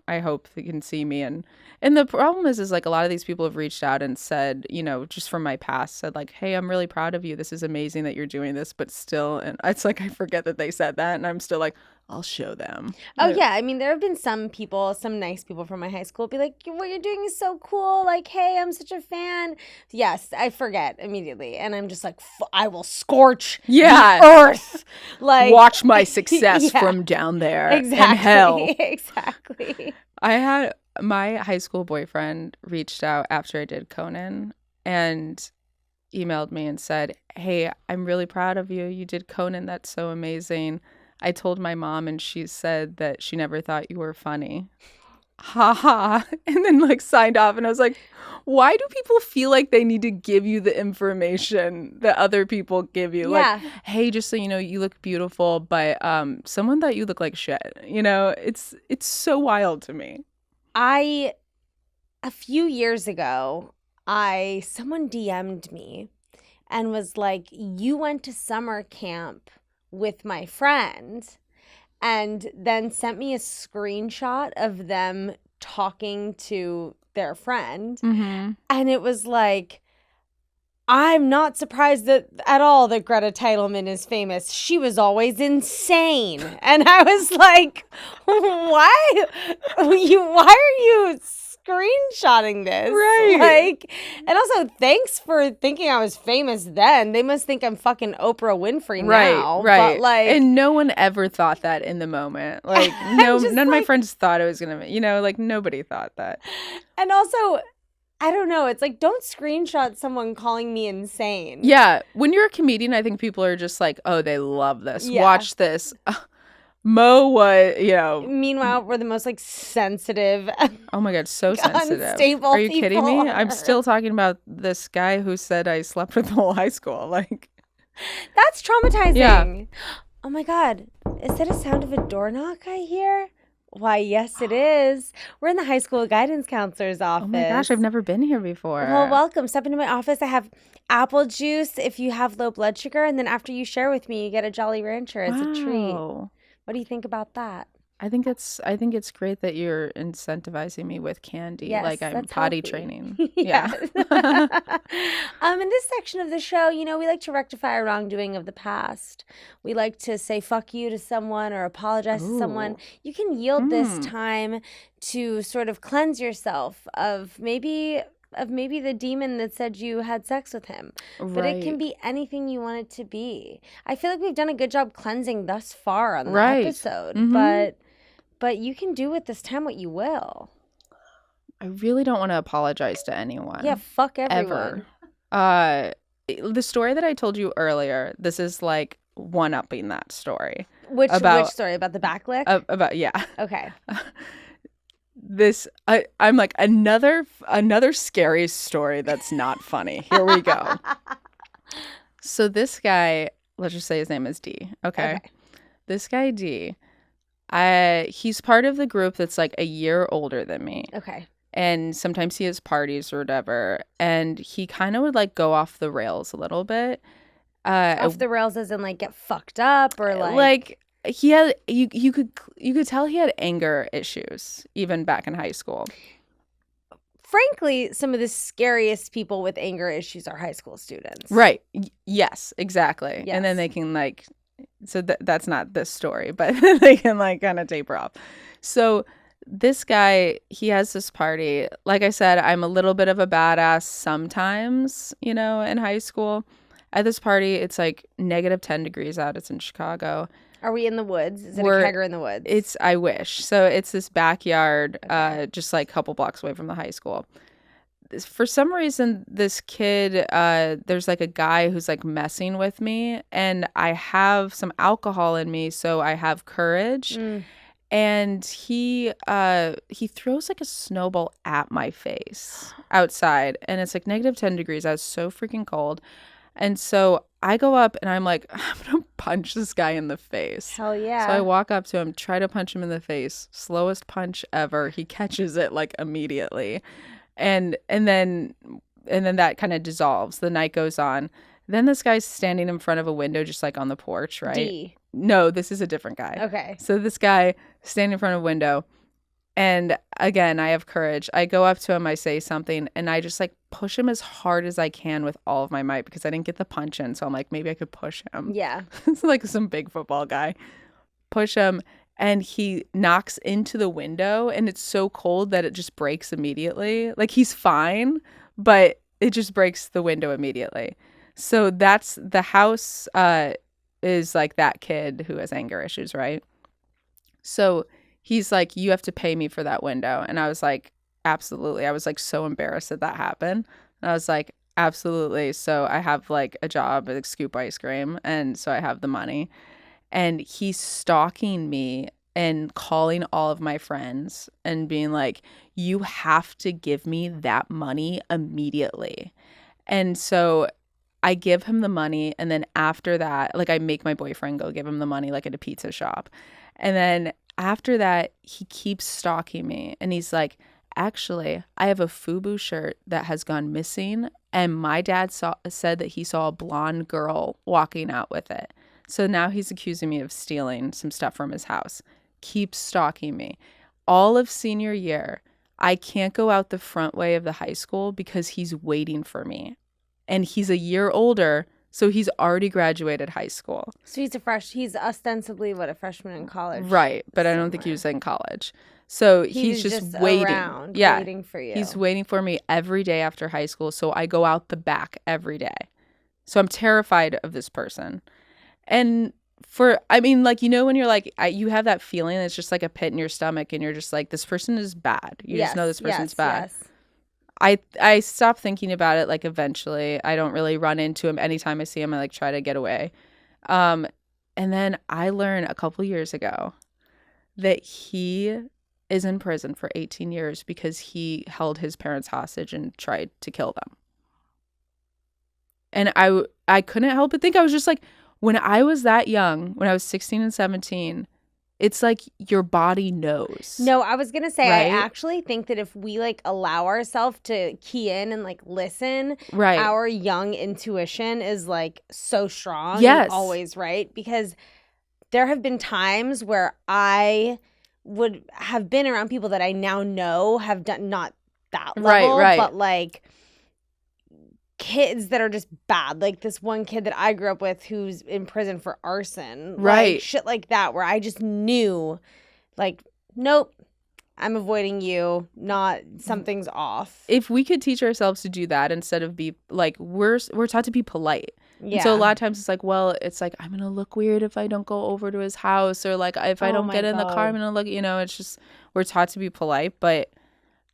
hope they can see me. And the problem is like a lot of these people have reached out and said, you know, just from my past, said like, hey, I'm really proud of you. This is amazing that you're doing this. But still, and it's like I forget that they said that. And I'm still like, I'll show them. Oh, yeah. I mean, there have been some nice people from my high school be like, what you're doing is so cool. Like, hey, I'm such a fan. Yes, I forget immediately. And I'm just like, I will scorch the earth. Like, watch my success from down there in hell. Exactly. I had my high school boyfriend reached out after I did Conan and emailed me and said, hey, I'm really proud of you. You did Conan. That's so amazing. I told my mom and she said that she never thought you were funny. ha ha, and then like signed off. And I was like, why do people feel like they need to give you the information that other people give you? Yeah. Like, hey, just so you know, you look beautiful, but someone thought you look like shit. You know, it's so wild to me. A few years ago, someone DM'd me and was like, you went to summer camp with my friend, and then sent me a screenshot of them talking to their friend. Mm-hmm. And it was like, I'm not surprised at all that Greta Titelman is famous. She was always insane. And I was like, why are you screenshotting this? Right. Like, and also thanks for thinking I was famous then. They must think I'm fucking Oprah Winfrey now. Right. But like, and no one ever thought that in the moment. Like none of my friends thought it was gonna, you know, like nobody thought that. And also, I don't know. It's like, don't screenshot someone calling me insane. Yeah. When you're a comedian, I think people are just like, oh, they love this. Yeah. Watch this. Mo was, you know. Meanwhile, we're the most like sensitive. Oh my God, so sensitive. Unstable Are you kidding me? people. I'm still talking about this guy who said I slept with the whole high school. Like, that's traumatizing. Yeah. Oh my God. Is that a sound of a door knock I hear? Why, yes, it is. We're in the high school guidance counselor's office. oh my gosh, I've never been here before. Well, welcome. Step into my office. I have apple juice if you have low blood sugar. And then after you share with me, you get a Jolly Rancher as a treat. Wow. What do you think about that? I think it's great that you're incentivizing me with candy, Yes, like I'm that's potty healthy. training. Yes. In this section of the show, you know, we like to rectify a wrongdoing of the past. We like to say fuck you to someone or apologize to someone. Ooh. You can yield this time to sort of cleanse yourself of maybe the demon that said you had sex with him. But it can be anything you want it to be. I feel like we've done a good job cleansing thus far on the episode. Mhm. But you can do with this time what you will. I really don't want to apologize to anyone. Yeah, fuck everyone. Ever. The story that I told you earlier, this is like one-upping that story. Which story? About the back lick? Yeah. Okay. I'm like another scary story that's not funny. Here we go. So this guy, let's just say his name is D. Okay. This guy D, he's part of the group that's like a year older than me. Okay. And sometimes he has parties or whatever. And he kind of would like go off the rails a little bit. Off the rails as in like get fucked up or like he had you could tell he had anger issues even back in high school. Frankly, some of the scariest people with anger issues are high school students. Right. Yes, exactly. Yes. And then they can like, so that's not this story, but they can like kind of taper off. So this guy, he has this party. Like I said, I'm a little bit of a badass sometimes, you know, in high school. At this party, it's like -10 degrees out. It's in Chicago. Are we in the woods? Is it a kegger in the woods? I wish. So it's this backyard, just like a couple blocks away from the high school. For some reason, this kid, there's like a guy who's like messing with me, and I have some alcohol in me, so I have courage. And he throws like a snowball at my face outside, and it's like -10 degrees. I was so freaking cold. And so I go up and I'm like, I'm going to punch this guy in the face. Hell yeah. So I walk up to him, try to punch him in the face. Slowest punch ever. He catches it like immediately. And then that kind of dissolves. The night goes on. Then this guy's standing in front of a window just like on the porch, right? D. No, this is a different guy. Okay. So this guy standing in front of a window. And again, I have courage. I go up to him, I say something, and I just like push him as hard as I can with all of my might because I didn't get the punch in. So I'm like, maybe I could push him. Yeah. It's like some big football guy. Push him, and he knocks into the window, and it's so cold that it just breaks immediately. Like he's fine, but it just breaks the window immediately. So that's the house is like that kid who has anger issues, right? So he's like, you have to pay me for that window. And I was like, absolutely. I was like so embarrassed that happened. And I was like, absolutely. So I have like a job at Scoop Ice Cream. And so I have the money. And he's stalking me and calling all of my friends and being like, you have to give me that money immediately. And so I give him the money, and then after that, like, I make my boyfriend go give him the money, like at a pizza shop. And then after that, he keeps stalking me, and he's like, actually, I have a FUBU shirt that has gone missing, and my dad said that he saw a blonde girl walking out with it. So now he's accusing me of stealing some stuff from his house. Keeps stalking me. All of senior year, I can't go out the front way of the high school because he's waiting for me. And he's a year older, so he's already graduated high school. So he's ostensibly a freshman in college. Right, but I don't think he was in college. So he's just waiting. Around, yeah, waiting for you. He's waiting for me every day after high school, so I go out the back every day. So I'm terrified of this person. And when you're like, you have that feeling, it's just like a pit in your stomach, and you're just like, this person is bad. You just know this person's bad. Yes. I stopped thinking about it, like, eventually. I don't really run into him. Anytime I see him, I, like, try to get away. And then I learned a couple years ago that he is in prison for 18 years because he held his parents hostage and tried to kill them. And I couldn't help but think, I was just like, when I was that young, when I was 16 and 17, it's like your body knows. No, I was going to say, right? I actually think that if we, like, allow ourselves to key in and, like, listen, right, our young intuition is, like, so strong. Yes. And always right. Because there have been times where I would have been around people that I now know have done not that level, right. but, like, kids that are just bad. Like this one kid that I grew up with who's in prison for arson. Right. Like, shit like that, where I just knew, like, nope, I'm avoiding you. Something's off. If we could teach ourselves to do that instead of be like, we're taught to be polite. Yeah. And so a lot of times it's like, well, it's like, I'm going to look weird if I don't go over to his house, or like, if I don't get in the car, I'm going to look, it's just, we're taught to be polite. But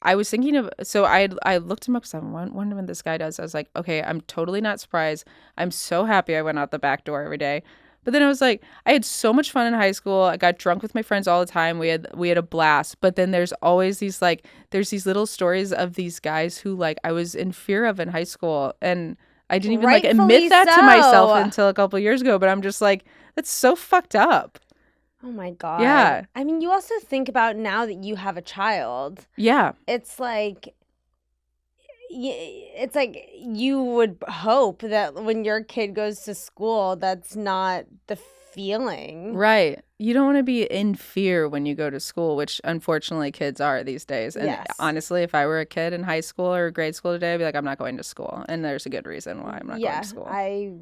I was thinking of, so I looked him up because I wondered what this guy does. I was like, okay, I'm totally not surprised. I'm so happy I went out the back door every day. But then I was like, I had so much fun in high school. I got drunk with my friends all the time. We had a blast. But then there's always these, like, there's these little stories of these guys who, like, I was in fear of in high school. And I didn't even, like, admit that to myself until a couple of years ago. But I'm just like, that's so fucked up. Oh my God. Yeah. I mean, you also think about now that you have a child. Yeah. It's like you would hope that when your kid goes to school, that's not the feeling. Right. You don't want to be in fear when you go to school, which unfortunately kids are these days. And yes. Honestly, if I were a kid in high school or grade school today, I'd be like, I'm not going to school. And there's a good reason why I'm not going to school. I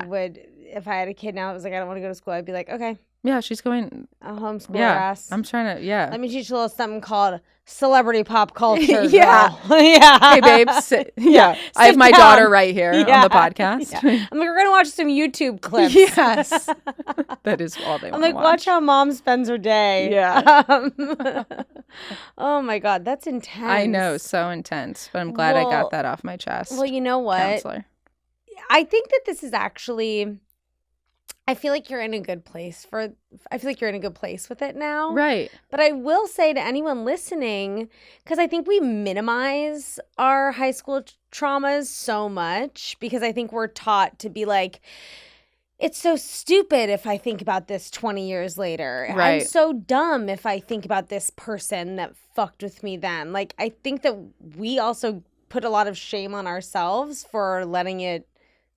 would, if I had a kid now, it was like, I don't want to go to school, I'd be like, okay. Yeah, she's going. I'll homeschool her ass. I'm trying to, Let me teach you a little something called celebrity pop culture. Yeah. Yeah. Hey, babe. I have my daughter right here on the podcast. Yeah. I'm like, we're going to watch some YouTube clips. Yes. That is all they want to watch. I'm like, watch how mom spends her day. Yeah. Oh, my God. That's intense. I know. So intense. But I'm glad I got that off my chest. Well, you know what? Counselor. I think that this is actually... I feel like you're in a good place with it now. Right. But I will say to anyone listening, because I think we minimize our high school traumas so much, because I think we're taught to be like, it's so stupid if I think about this 20 years later. Right. I'm so dumb if I think about this person that fucked with me then. Like, I think that we also put a lot of shame on ourselves for letting it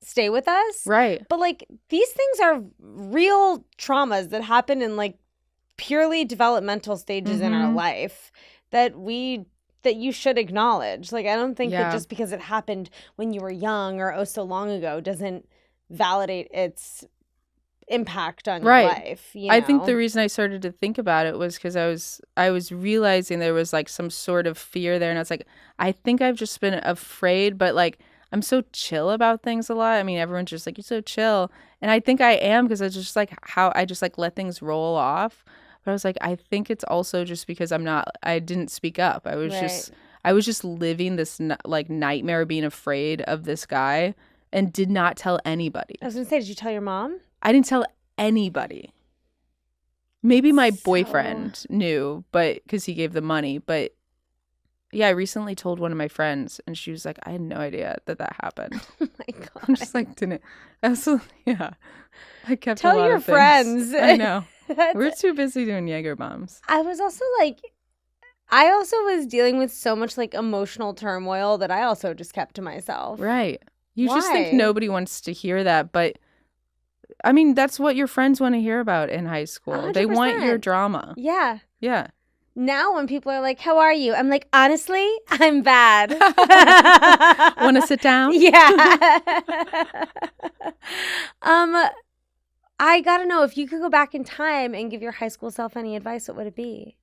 stay with us. Right. But, like, these things are real traumas that happen in, like, purely developmental stages in our life that you should acknowledge. Like, I don't think that just because it happened when you were young or so long ago doesn't validate its impact on your life. You know? I think the reason I started to think about it was because I was realizing there was, like, some sort of fear there, and I was like, I think I've just been afraid, but, like, I'm so chill about things a lot. I mean, everyone's just like, you're so chill. And I think I am, because I just like how I just like let things roll off. But I was like, I think it's also just because I didn't speak up. I was just living this like nightmare, being afraid of this guy, and did not tell anybody. I was going to say, did you tell your mom? I didn't tell anybody. Maybe my boyfriend knew, but because he gave the money. But yeah, I recently told one of my friends, and she was like, "I had no idea that happened." Oh my God. I'm just like, didn't. Yeah. I kept Tell a lot your of things. friends. I know. We're too busy doing Jaeger bombs. I was also like, I also was dealing with so much like emotional turmoil that I also just kept to myself. Right. You just think Why? nobody wants to hear that, but I mean, that's what your friends want to hear about in high school. They want your 100%. drama. Yeah. Yeah. Now when people are like, "How are you?" I'm like, "Honestly, I'm bad." Want to sit down? Yeah. I gotta know, if you could go back in time and give your high school self any advice, what would it be?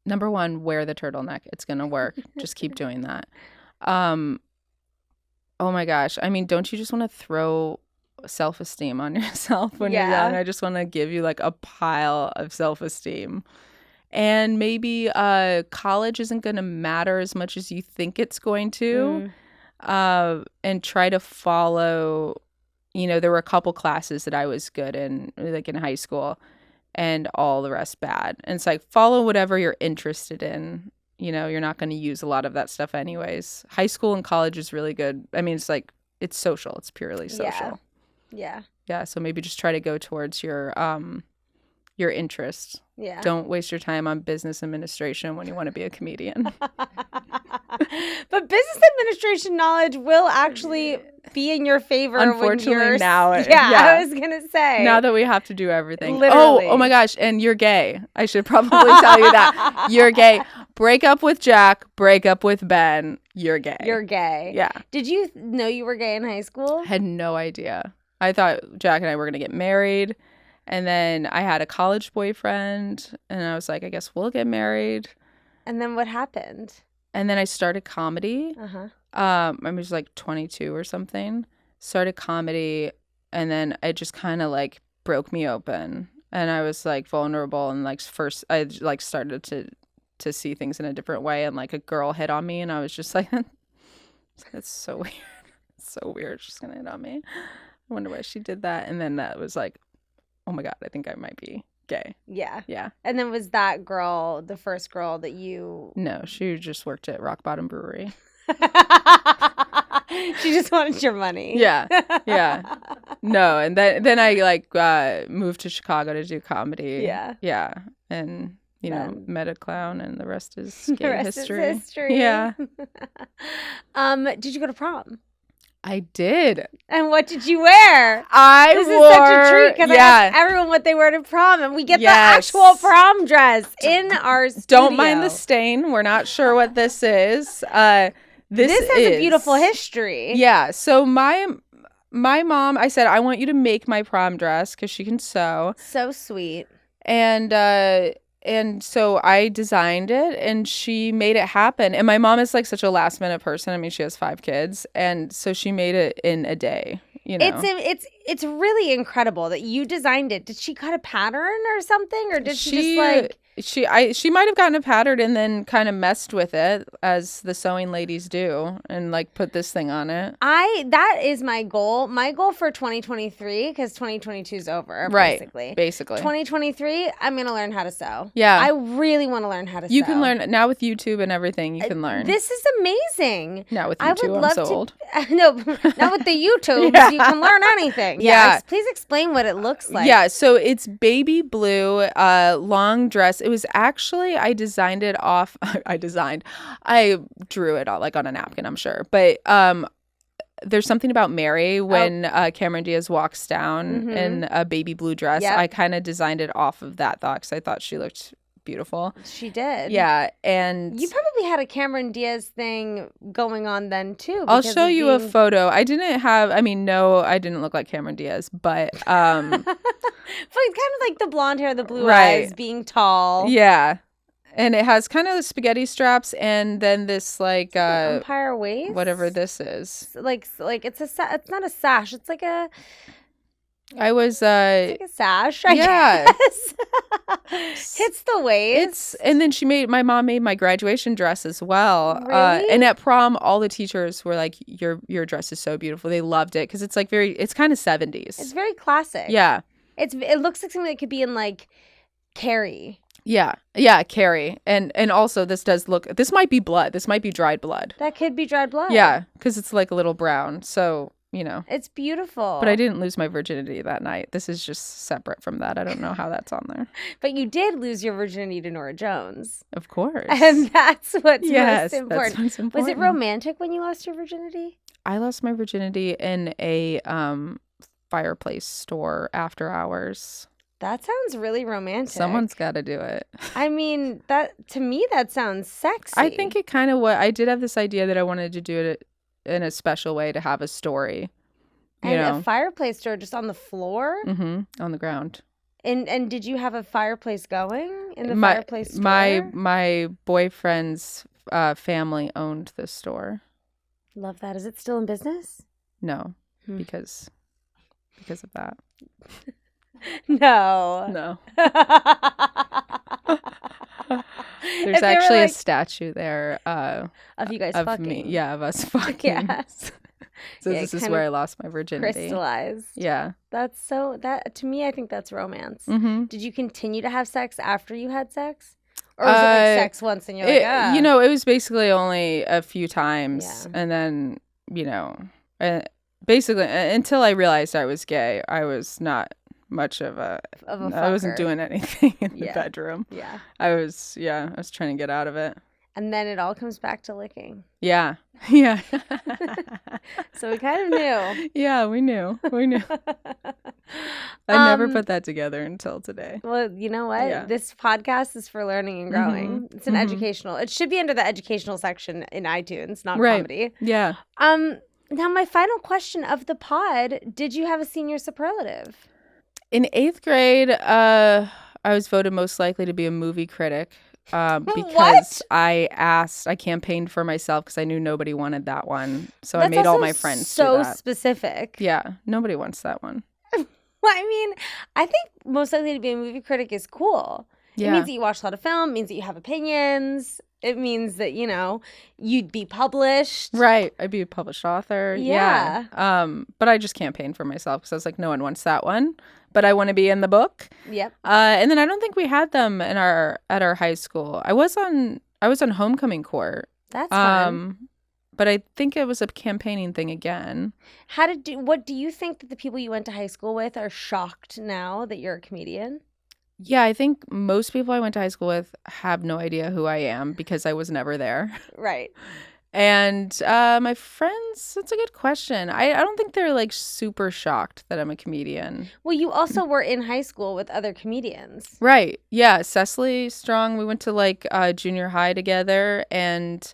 Number one, wear the turtleneck. It's going to work. Just keep doing that. Oh my gosh. I mean, don't you just want to throw self-esteem on yourself when you're young? I just want to give you like a pile of self-esteem. And maybe college isn't going to matter as much as you think it's going to. And try to follow, there were a couple classes that I was good in, like in high school, and all the rest bad. And it's like, follow whatever you're interested in. You're not going to use a lot of that stuff anyways. High school and college is really good. I mean, it's like, it's social. It's purely social. Yeah. Yeah. So maybe just try to go towards your interests. Yeah. Don't waste your time on business administration when you want to be a comedian. But business administration knowledge will actually be in your favor. Unfortunately, now. I was going to say. Now that we have to do everything. Literally. Oh my gosh. And you're gay. I should probably tell you that. You're gay. Break up with Jack. Break up with Ben. You're gay. You're gay. Yeah. Did you know you were gay in high school? I had no idea. I thought Jack and I were going to get married. And then I had a college boyfriend. And I was like, I guess we'll get married. And then what happened? And then I started comedy. I was like 22 or something. Started comedy, and then it just kind of like broke me open, and I was like vulnerable. And like first, I like started to see things in a different way. And like a girl hit on me, and I was just like, "That's so weird. It's so weird. She's gonna hit on me. I wonder why she did that." And then that was like, "Oh my God, I think I might be gay." Yeah. Yeah. And then was that girl the first girl that you... No, she just worked at Rock Bottom Brewery. She just wanted your money. Yeah. No, and then I like moved to Chicago to do comedy. Yeah. And met a clown, and the rest is gay history. Yeah. Did you go to prom? I did. And what did you wear? This is such a treat, because I ask everyone what they wear to prom, and we get the actual prom dress in our studio. Don't mind the stain. We're not sure what this is. This has a beautiful history. Yeah. So my mom, I said, I want you to make my prom dress because she can sew. So sweet. And so I designed it, and she made it happen. And my mom is like such a last minute person. I mean, she has 5 kids. And so she made it in a day, It's really incredible that you designed it. Did she cut a pattern or something? Or did she just like... She might have gotten a pattern and then kind of messed with it, as the sewing ladies do, and like put this thing on it. That is my goal. My goal for 2023, because 2022 is over, basically. 2023, I'm going to learn how to sew. Yeah. I really want to learn how to sew. You can learn now with YouTube and everything. You can learn. This is amazing. Now with YouTube, I'm so old. No, not with the YouTube. Yeah. You can learn anything. Yeah. Please explain what it looks like. Yeah. So it's baby blue, long dress. It was actually, I designed it off. I drew it all like on a napkin, I'm sure. But there's something about Mary when Cameron Diaz walks down in a baby blue dress. Yep. I kind of designed it off of that thought, because I thought she looked beautiful. She did. Yeah. And you probably had a Cameron Diaz thing going on then too. I'll show you a photo. I didn't look like Cameron Diaz, but but it's kind of like the blonde hair, the blue eyes, being tall. Yeah. And it has kind of the spaghetti straps, and then this like umpire waist, whatever this is. Like it's not a sash. It's like a... I was it's like a sash, I guess. Hits the waist. And then my mom made my graduation dress as well. Really? And at prom, all the teachers were like, your dress is so beautiful. They loved it, because it's like it's kind of 70s. It's very classic. Yeah. It looks like something that could be in like Carrie. Yeah, Carrie. And also this might be blood. This might be dried blood. That could be dried blood. Yeah, because it's like a little brown. So, It's beautiful. But I didn't lose my virginity that night. This is just separate from that. I don't know how that's on there. But you did lose your virginity to Norah Jones. Of course. And that's what's most important. That's what's important. Was it romantic when you lost your virginity? I lost my virginity in a fireplace store after hours. That sounds really romantic. Someone's got to do it. I mean, to me, that sounds sexy. I think it kind of I did have this idea that I wanted to do it in a special way to have a story. A fireplace store just on the floor? Mm-hmm. On the ground. And did you have a fireplace going in the fireplace store? My boyfriend's family owned the store. Love that. Is it still in business? No, because of that. No. There's actually a statue there of you guys of fucking. me. Yeah, of us fucking. Yes. So this is where I lost my virginity. Crystallized. Yeah. That to me, I think that's romance. Mm-hmm. Did you continue to have sex after you had sex? Or was it like sex once and you're like, it was basically only a few times. Yeah. And then, basically until I realized I was gay, I was not much of a fucker. I wasn't doing anything in the bedroom. Yeah. I was trying to get out of it. And then it all comes back to licking. Yeah. Yeah. So we kind of knew. Yeah, we knew. I never put that together until today. Well, you know what? Yeah. This podcast is for learning and growing. Mm-hmm. It's an educational. It should be under the educational section in iTunes, not right. comedy. Yeah. Now, my final question of the pod, did you have a senior superlative? In 8th grade, I was voted most likely to be a movie critic. Because I campaigned for myself because I knew nobody wanted that one. So I made all my friends do that. So specific. Yeah, nobody wants that one. Well, I mean, I think most likely to be a movie critic is cool. Yeah. It means that you watch a lot of film, it means that you have opinions. It means that, you'd be published. Right. I'd be a published author. Yeah. But I just campaigned for myself because I was like, no one wants that one. But I want to be in the book. Yep. And then I don't think we had them at our high school. I was on homecoming court. That's fun. But I think it was a campaigning thing again. What do you think that the people you went to high school with are shocked now that you're a comedian? Yeah, I think most people I went to high school with have no idea who I am because I was never there. Right. And my friends, that's a good question. I don't think they're like super shocked that I'm a comedian. Well, you also were in high school with other comedians. Right. Yeah. Cecily Strong, we went to like junior high together and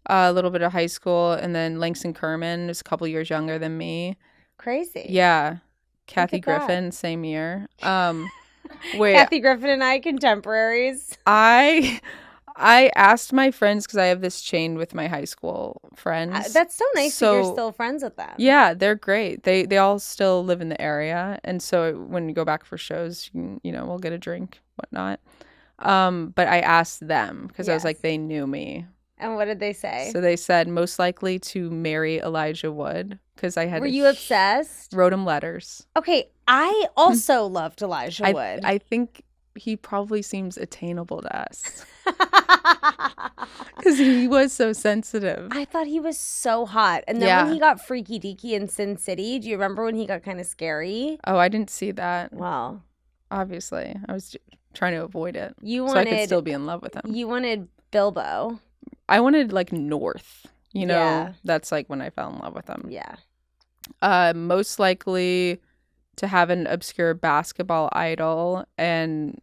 a little bit of high school. And then Langston Kerman is a couple years younger than me. Crazy. Yeah. Kathy Griffin, same year. Wait. Kathy Griffin and I, contemporaries. I asked my friends because I have this chain with my high school friends. That's so nice that you're still friends with them. Yeah, they're great. They all still live in the area. And so when you go back for shows, we'll get a drink, whatnot. But I asked them because I was like, they knew me. And what did they say? So they said most likely to marry Elijah Wood because I had. Were you obsessed? Wrote him letters. Okay, I also loved Elijah Wood. I think he probably seems attainable to us. Because he was so sensitive. I thought he was so hot. And then when he got freaky deaky in Sin City, do you remember when he got kind of scary? Oh, I didn't see that. Well. Obviously. I was trying to avoid it. So I could still be in love with him. You wanted Bilbo. I wanted like North. That's like when I fell in love with him. Yeah. Most likely to have an obscure basketball idol and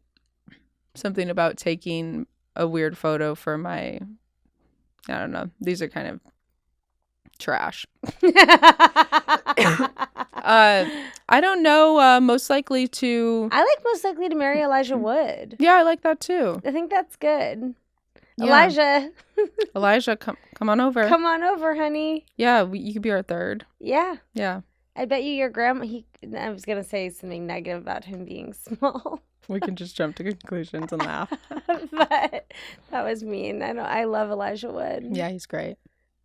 something about taking a weird photo for I don't know. These are kind of trash. I don't know. Most likely to. I like most likely to marry Elijah Wood. Yeah, I like that too. I think that's good. Yeah. Elijah, come on over. Come on over, honey. Yeah, you could be our third. Yeah. Yeah. I bet you your grandma. I was gonna say something negative about him being small. We can just jump to conclusions and laugh. But that was mean. I love Elijah Wood. Yeah, he's great.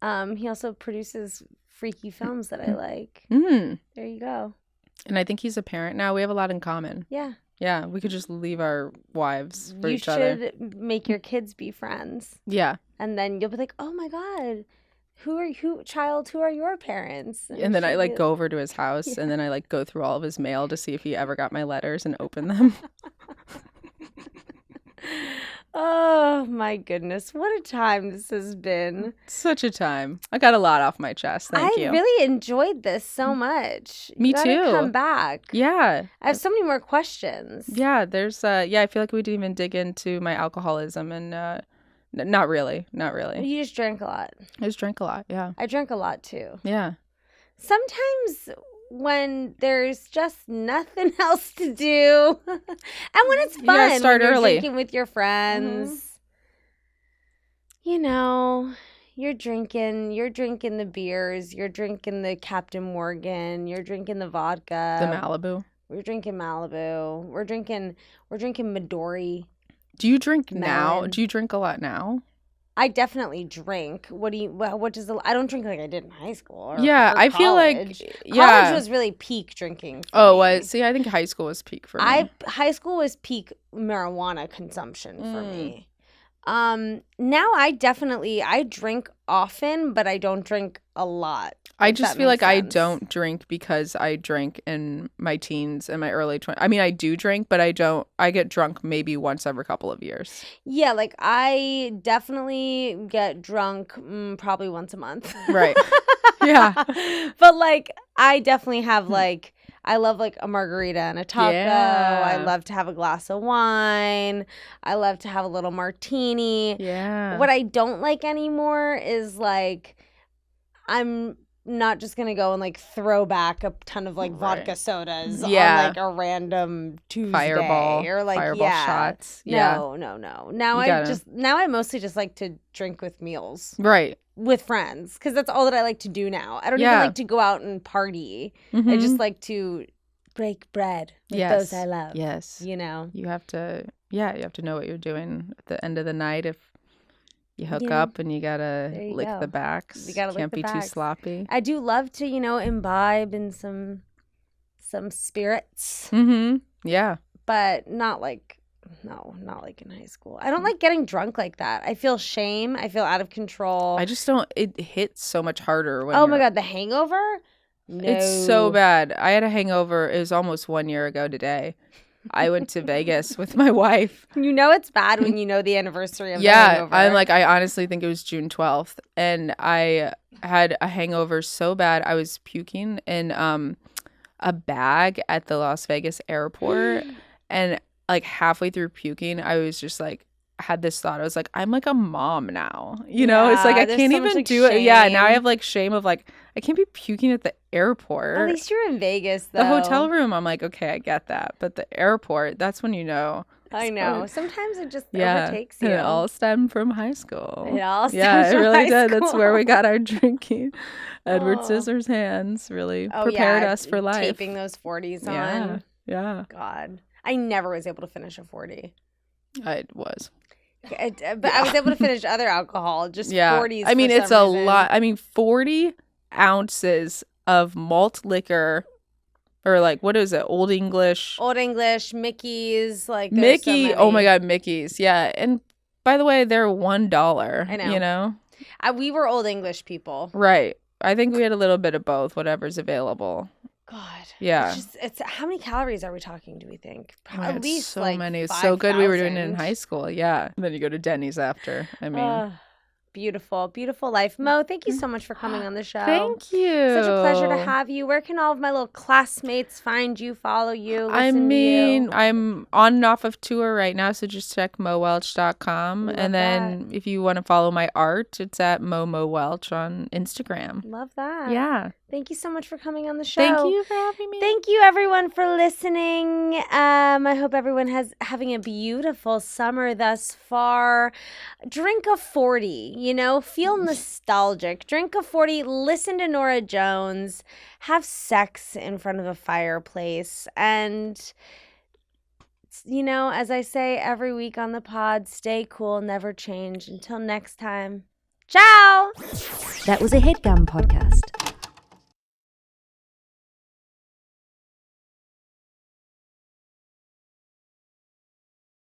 He also produces freaky films that I like. Mm. There you go. And I think he's a parent now. We have a lot in common. Yeah. Yeah, we could just leave our wives for You each other. should make your kids be friends. Yeah. And then you'll be like, oh my God, who are your parents? And then I she'll be go over to his house and then I go through all of his mail to see if he ever got my letters and open them. Oh my goodness, what a time this has been. Such a time. I got a lot off my chest. Thank you. I really enjoyed this so much. Me You gotta too. Come back. Yeah. I have so many more questions. Yeah, there's I feel like we didn't even dig into my alcoholism and not really. You just drank a lot. I just drank a lot. Yeah. I drank a lot too. Yeah. Sometimes when there's just nothing else to do and when it's fun, You gotta start when you're early. drinking with your friends, you're drinking the beers, you're drinking the Captain Morgan, you're drinking the vodka, The Malibu. we're drinking Malibu, we're drinking Midori. Do you drink now? Melon. Do you drink a lot now? I definitely drink. I don't drink like I did in high school. Yeah, or I feel like college. yeah. College was really peak drinking. For Oh, me. see, I think high school was peak for me. High school was peak marijuana consumption for me. Now I drink often, but I don't drink a lot. I if just that feel like makes I sense. don't drink because I drank in my teens and my early 20s. I mean, I do drink, but I don't. I get drunk maybe once every couple of years. Yeah, like I definitely get drunk probably once a month. Right. Yeah. But like I definitely have like I love like a margarita and a taco. Yeah. I love to have a glass of wine. I love to have a little martini. Yeah. What I don't like anymore is like I'm not just gonna go and like throw back a ton of like vodka sodas on like a random Tuesday Fireball shots. No. Now I mostly just like to drink with meals. Right. With friends, because that's all that I like to do now. I don't even like to go out and party. I just like to break bread with those I love. Yes. You know? You have to know what you're doing at the end of the night. If you hook up and you gotta lick the backs. You gotta Can't lick the be backs. too sloppy. I do love to, imbibe in some spirits. Mm-hmm. Yeah. But not like in high school. I don't like getting drunk like that. I feel shame. I feel out of control. I just don't. It hits so much harder when. Oh my God, the hangover? No. It's so bad. I had a hangover. It was almost 1 year ago today. I went to Vegas with my wife. You know it's bad when you know the anniversary of the hangover. I'm like, I honestly think it was June 12th. And I had a hangover so bad. I was puking in a bag at the Las Vegas airport. And like halfway through puking, I was just like, had this thought. I was like, I'm like a mom now. You know, it's like I can't even do it. Yeah, now I have like shame of like, I can't be puking at the airport. At least you're in Vegas, though. The hotel room, I'm like, okay, I get that. But the airport, that's when you know. I know. Sometimes it just overtakes you. And it all stemmed from high school. It all stems it from really high did. school. That's where we got our drinking. Edward Scissorhands really prepared us for life. Taping those 40s on. Yeah. God. I never was able to finish a 40. I was. But I was able to finish other alcohol, just 40s. I mean, for it's some a reason. lot. I mean, 40 ounces of malt liquor, or like, what is it? Old English, Mickey's, like Mickey. Oh my God, Mickey's. Yeah. And by the way, they're $1. I know. You know? We were Old English people. Right. I think we had a little bit of both, whatever's available. God. Yeah. It's how many calories are we talking, do we think? At least so like many. It's so good we were doing it in 5,000. high school. Yeah. And then you go to Denny's after. I mean. Beautiful, beautiful life. Mo, thank you so much for coming on the show. Thank you. Such a pleasure to have you. Where can all of my little classmates find you, follow you, listen I to mean, you? I'm on and off of tour right now, so just check mowelch.com. Love And then if you want to follow my art, it's at Mo Welch on Instagram. Love that. Yeah. Thank you so much for coming on the show. Thank you for having me. Thank you, everyone, for listening. I hope everyone having a beautiful summer thus far. Drink a 40, feel nostalgic. Drink a 40, listen to Norah Jones, have sex in front of a fireplace. And, as I say every week on the pod, stay cool, never change. Until next time, ciao. That was a Headgum podcast.